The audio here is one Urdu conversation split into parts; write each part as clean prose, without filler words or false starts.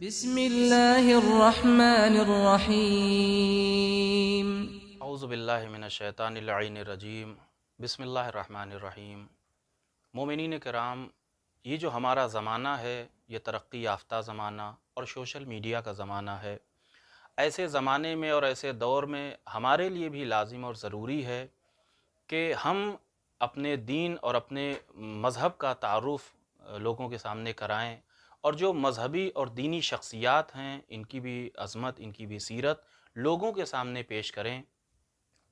بسم الله الرحمن الرحیم۔ اعوذ باللہ من الشیطان اللعین الرجیم۔ بسم اللہ الرحمن الرحیم۔ مومنین کرام، یہ جو ہمارا زمانہ ہے یہ ترقی یافتہ زمانہ اور سوشل میڈیا کا زمانہ ہے۔ ایسے زمانے میں اور ایسے دور میں ہمارے لیے بھی لازم اور ضروری ہے کہ ہم اپنے دین اور اپنے مذہب کا تعارف لوگوں کے سامنے کرائیں، اور جو مذہبی اور دینی شخصیات ہیں ان کی بھی عظمت، ان کی بھی سیرت لوگوں کے سامنے پیش کریں،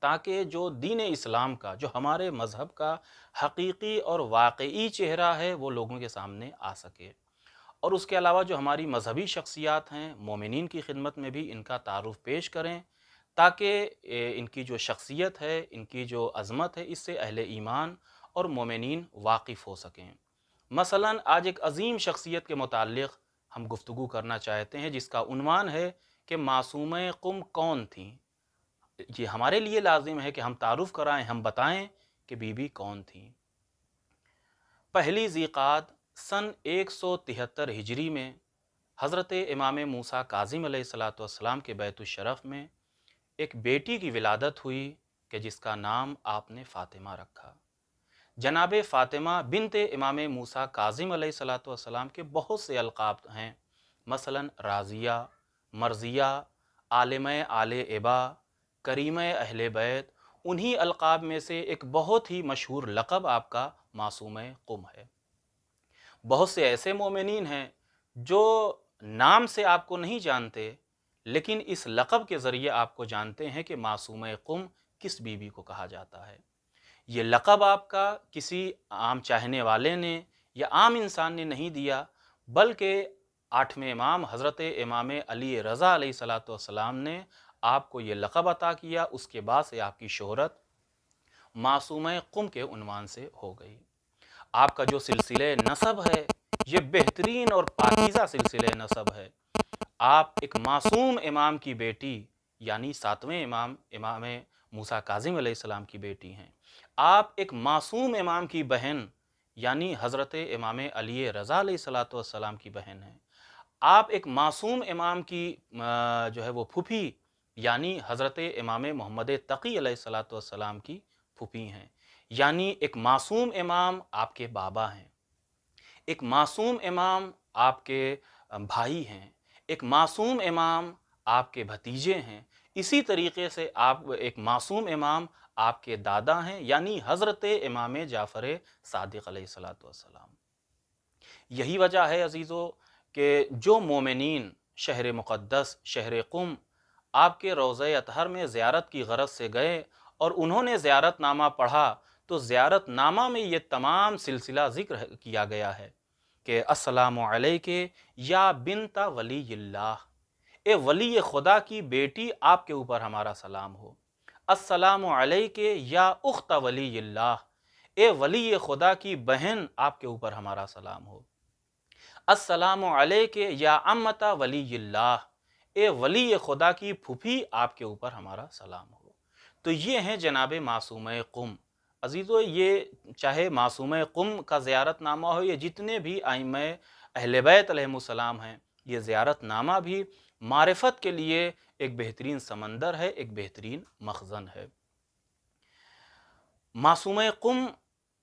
تاکہ جو دین اسلام کا، جو ہمارے مذہب کا حقیقی اور واقعی چہرہ ہے وہ لوگوں کے سامنے آ سکے۔ اور اس کے علاوہ جو ہماری مذہبی شخصیات ہیں مومنین کی خدمت میں بھی ان کا تعارف پیش کریں، تاکہ ان کی جو شخصیت ہے، ان کی جو عظمت ہے، اس سے اہل ایمان اور مومنین واقف ہو سکیں۔ مثلا آج ایک عظیم شخصیت کے متعلق ہم گفتگو کرنا چاہتے ہیں، جس کا عنوان ہے کہ معصومہ قم کون تھیں۔ یہ ہمارے لیے لازم ہے کہ ہم تعارف کرائیں، ہم بتائیں کہ بی بی کون تھیں۔ پہلی ذیقعد سن 173 ہجری میں حضرت امام موسیٰ کاظم علیہ السلام کے بیت الشرف میں ایک بیٹی کی ولادت ہوئی کہ جس کا نام آپ نے فاطمہ رکھا۔ جناب فاطمہ بنت امام موسیٰ کاظم علیہ السلام کے بہت سے القاب ہیں، مثلا راضیہ، مرضیہ، عالمہ آل ابا، کریمہ اہل بیت۔ انہی القاب میں سے ایک بہت ہی مشہور لقب آپ کا معصومہ قم ہے۔ بہت سے ایسے مومنین ہیں جو نام سے آپ کو نہیں جانتے، لیکن اس لقب کے ذریعے آپ کو جانتے ہیں کہ معصومہ قم کس بی بی کو کہا جاتا ہے۔ یہ لقب آپ کا کسی عام چاہنے والے نے یا عام انسان نے نہیں دیا، بلکہ 8ویں امام حضرت امام علی رضا علیہ السلام نے آپ کو یہ لقب عطا کیا۔ اس کے بعد سے آپ کی شہرت معصومہ قم کے عنوان سے ہو گئی۔ آپ کا جو سلسلہ نسب ہے یہ بہترین اور پاکیزہ سلسلہ نسب ہے۔ آپ ایک معصوم امام کی بیٹی یعنی 7ویں امام موسیٰ کاظم علیہ السلام کی بیٹی ہیں۔ آپ ایک معصوم امام کی بہن یعنی حضرت امام علی رضا علیہ السلام کی بہن ہیں۔ آپ ایک معصوم امام کی جو ہے وہ پھوپھی یعنی حضرت امام محمد تقی علیہ السلام کی پھوپھی ہیں، یعنی ایک معصوم امام آپ کے بابا ہیں، ایک معصوم امام آپ کے بھائی ہیں، ایک معصوم امام آپ کے بھتیجے ہیں۔ اسی طریقے سے آپ ایک معصوم امام آپ کے دادا ہیں، یعنی حضرت امام جعفر صادق علیہ السلام۔ یہی وجہ ہے عزیزو کہ جو مومنین شہر مقدس شہر قم آپ کے روضہ اطہر میں زیارت کی غرض سے گئے اور انہوں نے زیارت نامہ پڑھا، تو زیارت نامہ میں یہ تمام سلسلہ ذکر کیا گیا ہے کہ السلام علیک یا بنت ولی اللہ، اے ولی خدا کی بیٹی آپ کے اوپر ہمارا سلام ہو۔ السلام علیک یا اخت ولی اللہ، اے ولی خدا کی بہن آپ کے اوپر ہمارا سلام ہو۔ السلام علیک یا عمت ولی اللہ، اے ولی خدا کی پھوپھی آپ کے اوپر ہمارا سلام ہو۔ تو یہ ہیں جناب معصومہ قم۔ عزیزو، یہ چاہے معصومہ قم کا زیارت نامہ ہو، یہ جتنے بھی ائمہ اہل بیت علیہم السلام ہیں، یہ زیارت نامہ بھی معرفت کے لیے ایک بہترین سمندر ہے، ایک بہترین مخزن ہے۔ معصومہ قم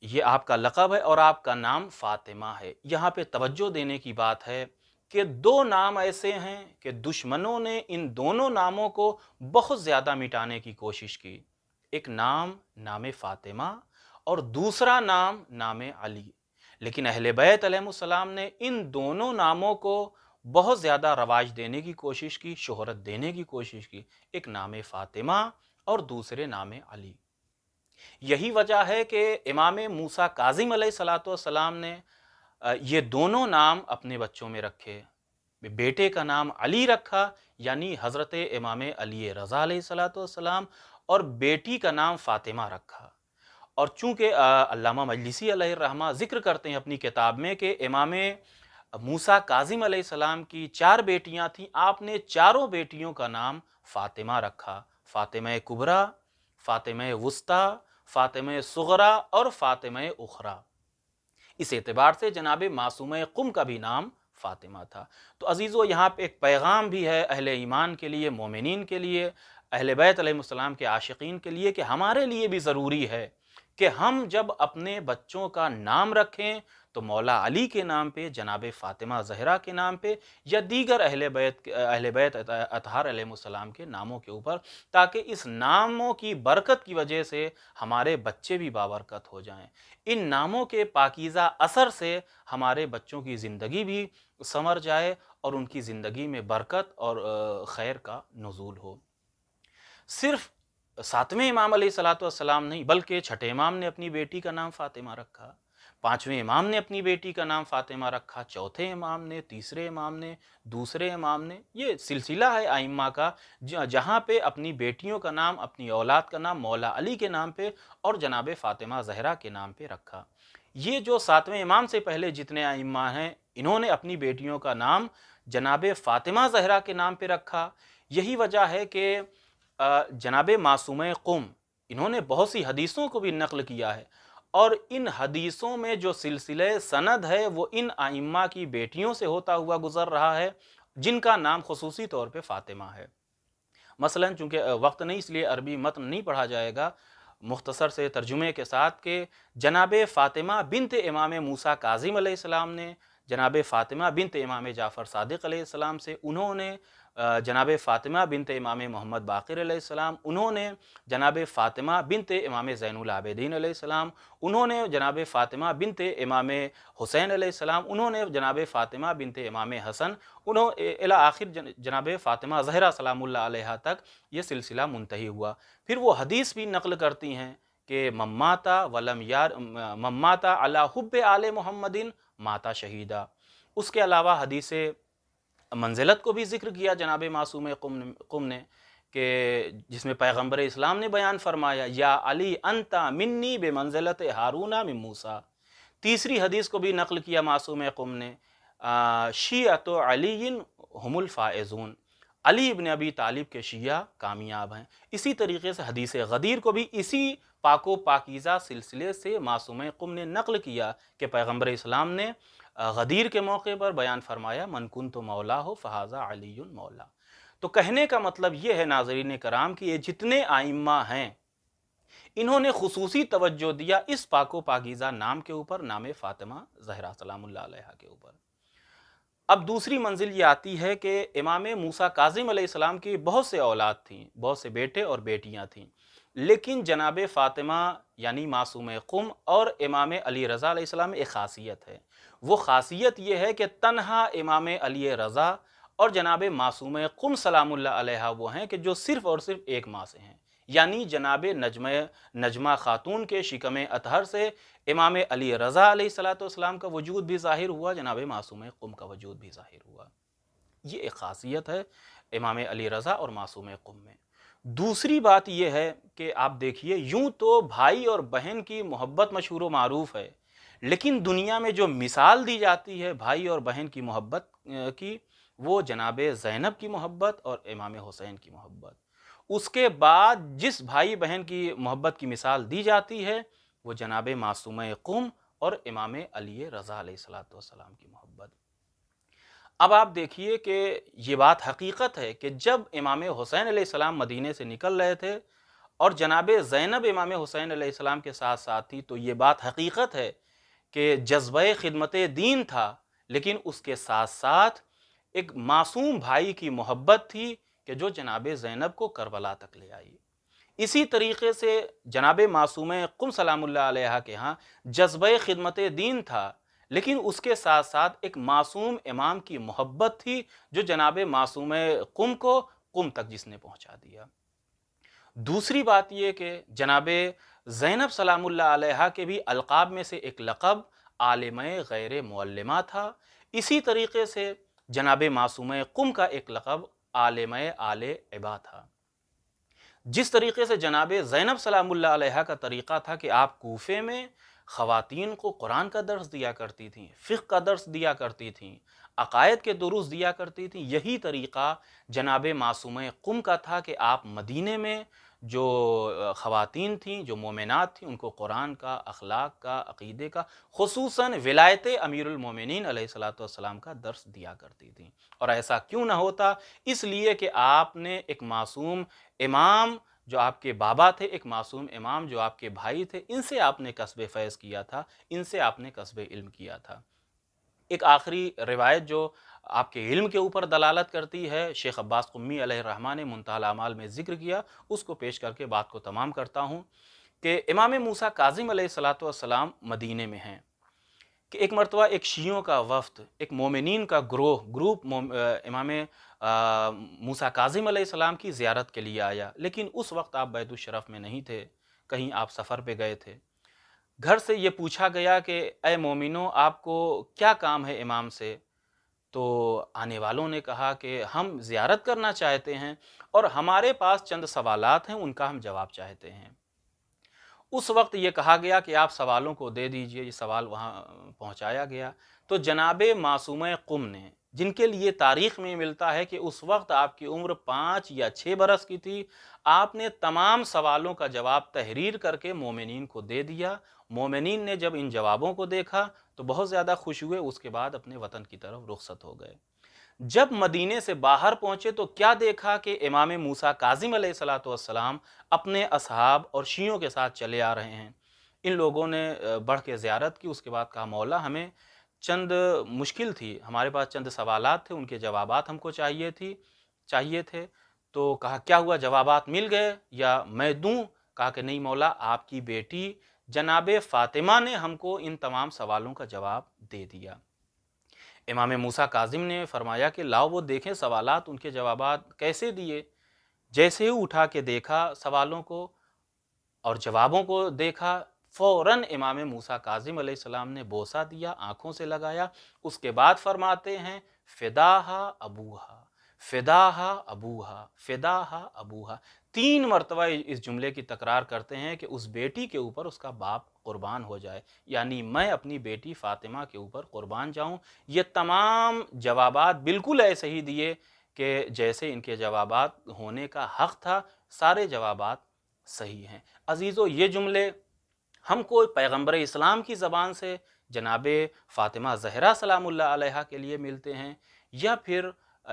یہ آپ کا لقب ہے اور آپ کا نام فاطمہ ہے۔ یہاں پہ توجہ دینے کی بات ہے کہ دو نام ایسے ہیں کہ دشمنوں نے ان دونوں ناموں کو بہت زیادہ مٹانے کی کوشش کی۔ ایک نام فاطمہ اور دوسرا نام علی، لیکن اہل بیت علیہم السلام نے ان دونوں ناموں کو بہت زیادہ رواج دینے کی کوشش کی، شہرت دینے کی کوشش کی۔ ایک نام فاطمہ اور دوسرے نام علی۔ یہی وجہ ہے کہ امام موسیٰ کاظم علیہ السلام نے یہ دونوں نام اپنے بچوں میں رکھے۔ بیٹے کا نام علی رکھا یعنی حضرت امام علی رضا علیہ السلام، اور بیٹی کا نام فاطمہ رکھا۔ اور چونکہ علامہ مجلسی علیہ الرحمہ ذکر کرتے ہیں اپنی کتاب میں کہ امام موسیٰ کاظم علیہ السلام کی 4 بیٹیاں تھیں، آپ نے چاروں بیٹیوں کا نام فاطمہ رکھا: فاطمہ کبریٰ، فاطمہ وسطیٰ، فاطمہ صغریٰ اور فاطمہ اخریٰ۔ اس اعتبار سے جناب معصومہ قم کا بھی نام فاطمہ تھا۔ تو عزیزو، یہاں پہ ایک پیغام بھی ہے اہل ایمان کے لیے، مومنین کے لیے، اہل بیت علیہ السلام کے عاشقین کے لیے، کہ ہمارے لیے بھی ضروری ہے کہ ہم جب اپنے بچوں کا نام رکھیں تو مولا علی کے نام پہ، جناب فاطمہ زہرا کے نام پہ، یا دیگر اہل بیت اطہار علیہ السلام کے ناموں کے اوپر، تاکہ اس ناموں کی برکت کی وجہ سے ہمارے بچے بھی بابرکت ہو جائیں، ان ناموں کے پاکیزہ اثر سے ہمارے بچوں کی زندگی بھی ثمر جائے اور ان کی زندگی میں برکت اور خیر کا نزول ہو۔ صرف ساتویں امام علیہ الصلوۃ والسلام نہیں، بلکہ چھٹے امام نے اپنی بیٹی کا نام فاطمہ رکھا، پانچویں امام نے اپنی بیٹی کا نام فاطمہ رکھا، چوتھے امام نے، تیسرے امام نے، دوسرے امام نے، یہ سلسلہ ہے ائمہ کا جہاں پہ اپنی بیٹیوں کا نام، اپنی اولاد کا نام مولا علی کے نام پہ اور جناب فاطمہ زہرا کے نام پہ رکھا۔ یہ جو ساتویں امام سے پہلے جتنے ائمہ ہیں، انہوں نے اپنی بیٹیوں کا نام جناب فاطمہ زہرا کے نام پہ رکھا۔ یہی وجہ ہے کہ جناب معصومہ قم، انہوں نے بہت سی حدیثوں کو بھی نقل کیا ہے، اور ان حدیثوں میں جو سلسلہ سند ہے وہ ان ائمہ کی بیٹیوں سے ہوتا ہوا گزر رہا ہے، جن کا نام خصوصی طور پہ فاطمہ ہے۔ مثلا چونکہ وقت نہیں، اس لیے عربی متن نہیں پڑھا جائے گا، مختصر سے ترجمے کے ساتھ، کہ جناب فاطمہ بنت امام موسیٰ کاظم علیہ السلام نے جناب فاطمہ بنت امام جعفر صادق علیہ السلام سے، انہوں نے جناب فاطمہ بنت امام محمد باقر علیہ السلام، انہوں نے جناب فاطمہ بنت امام زین العابدین علیہ السلام، انہوں نے جناب فاطمہ بنت امام حسین علیہ السلام، انہوں نے جناب فاطمہ بنت امام حسن، انہوں الی آخر جناب فاطمہ زہرا سلام اللہ علیہ تک یہ سلسلہ منتہی ہوا۔ پھر وہ حدیث بھی نقل کرتی ہیں کہ مماتا علی حب آل محمد ماتا شہیدہ۔ اس کے علاوہ حدیث منزلت کو بھی ذکر کیا جناب معصوم قم نے، کہ جس میں پیغمبر اسلام نے بیان فرمایا یا علی انت منی بمنزلت ہارون من موسیٰ۔ تیسری حدیث کو بھی نقل کیا معصوم قم نے، شیعۃ علی ہم الفائزون، علی ابن ابی طالب کے شیعہ کامیاب ہیں۔ اسی طریقے سے حدیث غدیر کو بھی اسی پاک و پاکیزہ سلسلے سے معصوم قم نے نقل کیا کہ پیغمبر اسلام نے غدیر کے موقع پر بیان فرمایا من کنت مولا ہو فہذا علی مولا۔ تو کہنے کا مطلب یہ ہے ناظرین کرام کہ یہ جتنے ائمہ ہیں، انہوں نے خصوصی توجہ دیا اس پاک و پاکیزہ نام کے اوپر، نام فاطمہ زہرا سلام اللہ علیہ کے اوپر۔ اب دوسری منزل یہ آتی ہے کہ امام موسیٰ کاظم علیہ السلام کی بہت سے اولاد تھیں، بہت سے بیٹے اور بیٹیاں تھیں، لیکن جناب فاطمہ یعنی معصوم قم اور امام علی رضا علیہ السلام ایک خاصیت ہے۔ وہ خاصیت یہ ہے کہ تنہا امام علی رضا اور جناب معصوم قم سلام اللہ علیہ وہ ہیں کہ جو صرف اور صرف ایک ماں سے ہیں، یعنی جناب نجمہ خاتون کے شکم اطہر سے امام علی رضا علیہ السلام کا وجود بھی ظاہر ہوا، جناب معصوم قم کا وجود بھی ظاہر ہوا۔ یہ ایک خاصیت ہے امام علی رضا اور معصوم قم میں۔ دوسری بات یہ ہے کہ آپ دیکھیے، یوں تو بھائی اور بہن کی محبت مشہور و معروف ہے، لیکن دنیا میں جو مثال دی جاتی ہے بھائی اور بہن کی محبت کی، وہ جناب زینب کی محبت اور امام حسین کی محبت۔ اس کے بعد جس بھائی بہن کی محبت کی مثال دی جاتی ہے وہ جناب معصوم قم اور امام علی رضا علیہ السلام کی محبت۔ اب آپ دیکھیے کہ یہ بات حقیقت ہے کہ جب امام حسین علیہ السلام مدینے سے نکل رہے تھے اور جناب زینب امام حسین علیہ السلام کے ساتھ ساتھ تھی، تو یہ بات حقیقت ہے کہ جذبہ خدمت دین تھا، لیکن اس کے ساتھ ساتھ ایک معصوم بھائی کی محبت تھی کہ جو جناب زینب کو کربلا تک لے آئی۔ اسی طریقے سے جناب معصوم قم سلام اللہ علیہ کے ہاں جذبہ خدمت دین تھا، لیکن اس کے ساتھ ساتھ ایک معصوم امام کی محبت تھی جو جناب معصوم قم کو قم تک جس نے پہنچا دیا۔ دوسری بات یہ کہ جناب زینب سلام اللہ علیہ کے بھی القاب میں سے ایک لقب عالمہ غیر معلمہ تھا، اسی طریقے سے جناب معصوم قم کا ایک لقب عالمہ آل عبا تھا۔ جس طریقے سے جناب زینب سلام اللہ علیہ کا طریقہ تھا کہ آپ کوفے میں خواتین کو قرآن کا درس دیا کرتی تھیں، فقہ کا درس دیا کرتی تھیں، عقائد کے دروس دیا کرتی تھیں، یہی طریقہ جناب معصوم قم کا تھا کہ آپ مدینے میں جو خواتین تھیں، جو مومنات تھیں، ان کو قرآن کا، اخلاق کا، عقیدے کا، خصوصاً ولایت امیر المومنین علیہ الصلاۃ والسلام کا درس دیا کرتی تھیں۔ اور ایسا کیوں نہ ہوتا؟ اس لیے کہ آپ نے ایک معصوم امام جو آپ کے بابا تھے، ایک معصوم امام جو آپ کے بھائی تھے، ان سے آپ نے کسب فیض کیا تھا، ان سے آپ نے کسب علم کیا تھا۔ ایک آخری روایت جو آپ کے علم کے اوپر دلالت کرتی ہے، شیخ عباس قمی علیہ الرحمہ نے منتہی الاعمال میں ذکر کیا، اس کو پیش کر کے بات کو تمام کرتا ہوں کہ امام موسیٰ کاظم علیہ الصلاۃ والسلام مدینے میں ہیں کہ ایک مرتبہ ایک شیعوں کا وفد، ایک مومنین کا گروپ امام موسیٰ کاظم علیہ السلام کی زیارت کے لیے آیا، لیکن اس وقت آپ بیت الشرف میں نہیں تھے، کہیں آپ سفر پہ گئے تھے۔ گھر سے یہ پوچھا گیا کہ اے مومنو، آپ کو کیا کام ہے امام سے؟ تو آنے والوں نے کہا کہ ہم زیارت کرنا چاہتے ہیں اور ہمارے پاس چند سوالات ہیں، ان کا ہم جواب چاہتے ہیں۔ اس وقت یہ کہا گیا کہ آپ سوالوں کو دے دیجئے، یہ سوال وہاں پہنچایا گیا تو جناب معصومہ قم نے، جن کے لیے تاریخ میں ملتا ہے کہ اس وقت آپ کی عمر 5 یا 6 برس کی تھی، آپ نے تمام سوالوں کا جواب تحریر کر کے مومنین کو دے دیا۔ مومنین نے جب ان جوابوں کو دیکھا تو بہت زیادہ خوش ہوئے، اس کے بعد اپنے وطن کی طرف رخصت ہو گئے۔ جب مدینے سے باہر پہنچے تو کیا دیکھا کہ امام موسیٰ کاظم علیہ الصلاۃ والسلام اپنے اصحاب اور شیعوں کے ساتھ چلے آ رہے ہیں۔ ان لوگوں نے بڑھ کے زیارت کی، اس کے بعد کہا مولا ہمیں چند مشکل تھی، ہمارے پاس چند سوالات تھے، ان کے جوابات ہم کو چاہیے تھے۔ تو کہا کیا ہوا، جوابات مل گئے یا میں دوں؟ کہا کہ نہیں مولا، آپ کی بیٹی جناب فاطمہ نے ہم کو ان تمام سوالوں کا جواب دے دیا۔ امام موسیٰ کاظم نے فرمایا کہ لاؤ وہ دیکھیں سوالات، ان کے جوابات کیسے دیے۔ جیسے ہی اٹھا کے دیکھا سوالوں کو اور جوابوں کو دیکھا، فوراً امام موسیٰ کاظم علیہ السلام نے بوسہ دیا، آنکھوں سے لگایا۔ اس کے بعد فرماتے ہیں فداہا ابوہا، فداہا ابوہا، فداہا ابوہا، 3 مرتبہ اس جملے کی تکرار کرتے ہیں کہ اس بیٹی کے اوپر اس کا باپ قربان ہو جائے، یعنی میں اپنی بیٹی فاطمہ کے اوپر قربان جاؤں۔ یہ تمام جوابات بالکل ایسے ہی دیے کہ جیسے ان کے جوابات ہونے کا حق تھا، سارے جوابات صحیح ہیں۔ عزیزو، یہ جملے ہم کو پیغمبر اسلام کی زبان سے جناب فاطمہ زہرا سلام اللہ علیہا کے لیے ملتے ہیں، یا پھر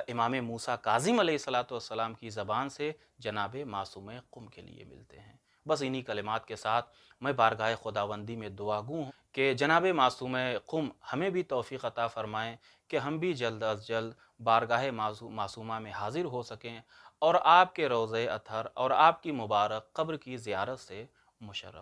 امام موسیٰ کاظم علیہ الصلاۃ والسلام کی زبان سے جناب معصومہ قم کے لیے ملتے ہیں۔ بس انہی کلمات کے ساتھ میں بارگاہ خداوندی میں دعا گو ہوں کہ جناب معصومہ قم ہمیں بھی توفیق عطا فرمائیں کہ ہم بھی جلد از جلد بارگاہ معصومہ میں حاضر ہو سکیں اور آپ کے روضہ اطہر اور آپ کی مبارک قبر کی زیارت سے مشرف